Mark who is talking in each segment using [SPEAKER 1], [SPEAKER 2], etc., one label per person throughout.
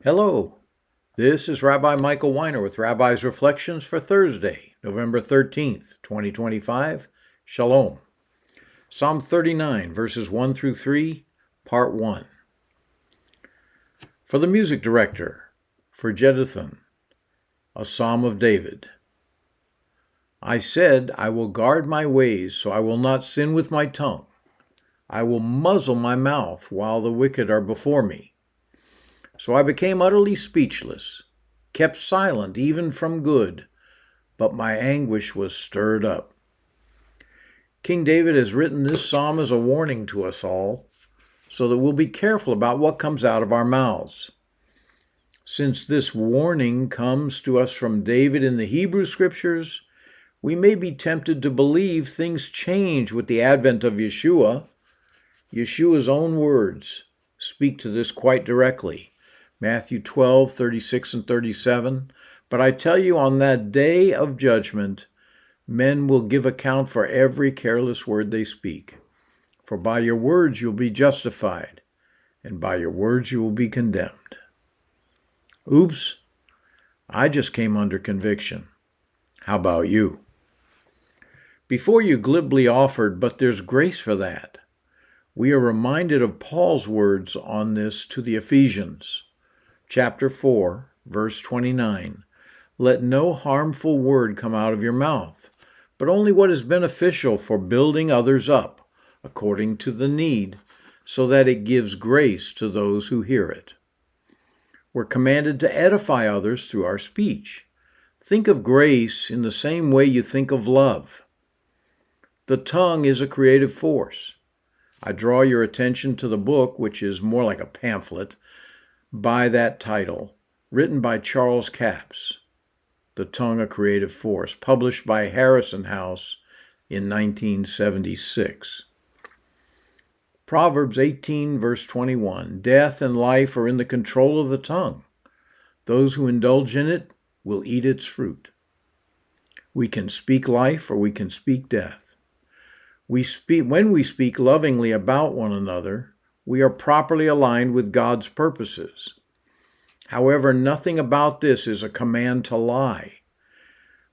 [SPEAKER 1] Hello, this is Rabbi Michael Weiner with Rabbi's Reflections for Thursday, November 13th, 2025. Shalom. Psalm 39, verses 1 through 3, Part 1. For the music director, for Jeduthun, a Psalm of David. I said, I will guard my ways, so I will not sin with my tongue. I will muzzle my mouth while the wicked are before me. So I became utterly speechless, kept silent even from good, but my anguish was stirred up. King David has written this psalm as a warning to us all, so that we'll be careful about what comes out of our mouths. Since this warning comes to us from David in the Hebrew Scriptures, we may be tempted to believe things change with the advent of Yeshua. Yeshua's own words speak to this quite directly. Matthew 12, 36 and 37. But I tell you, on that day of judgment, men will give account for every careless word they speak. For by your words you'll be justified, and by your words you will be condemned. Oops, I just came under conviction. How about you? Before you glibly offered, but there's grace for that, we are reminded of Paul's words on this to the Ephesians. Chapter 4, verse 29, Let no harmful word come out of your mouth, but only what is beneficial for building others up, according to the need, so that it gives grace to those who hear it. We're commanded to edify others through our speech. Think of grace in the same way you think of love. The tongue is a creative force. I draw your attention to the book, which is more like a pamphlet, by that title, written by Charles Capps, The Tongue, a Creative Force, published by Harrison House in 1976. Proverbs 18, verse 21, Death and life are in the control of the tongue. Those who indulge in it will eat its fruit. We can speak life or we can speak death. When we speak lovingly about one another, we are properly aligned with God's purposes. However, nothing about this is a command to lie.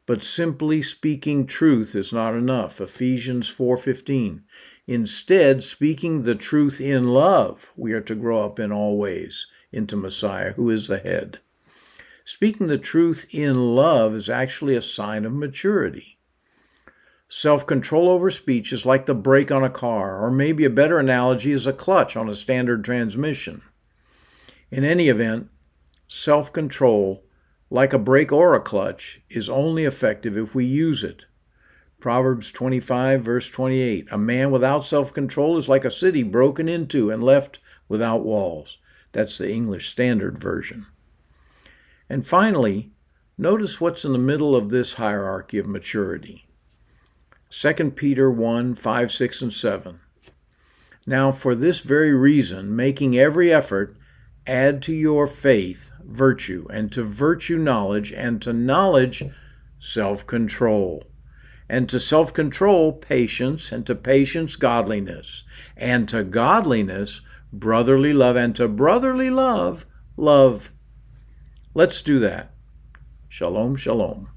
[SPEAKER 1] But simply speaking truth is not enough. Ephesians 4:15. Instead, speaking the truth in love, we are to grow up in all ways into Messiah, who is the head. Speaking the truth in love is actually a sign of maturity. Self-control over speech is like the brake on a car, or maybe a better analogy is a clutch on a standard transmission. In any event, self-control, like a brake or a clutch, is only effective if we use it. Proverbs 25, verse 28, A man without self-control is like a city broken into and left without walls. That's the English Standard Version. And finally, notice what's in the middle of this hierarchy of maturity. 2 Peter 1, 5, 6, and 7. Now, for this very reason, making every effort, add to your faith virtue, and to virtue knowledge, and to knowledge self-control, and to self-control patience, and to patience godliness, and to godliness brotherly love, and to brotherly love love. Let's do that. Shalom, shalom.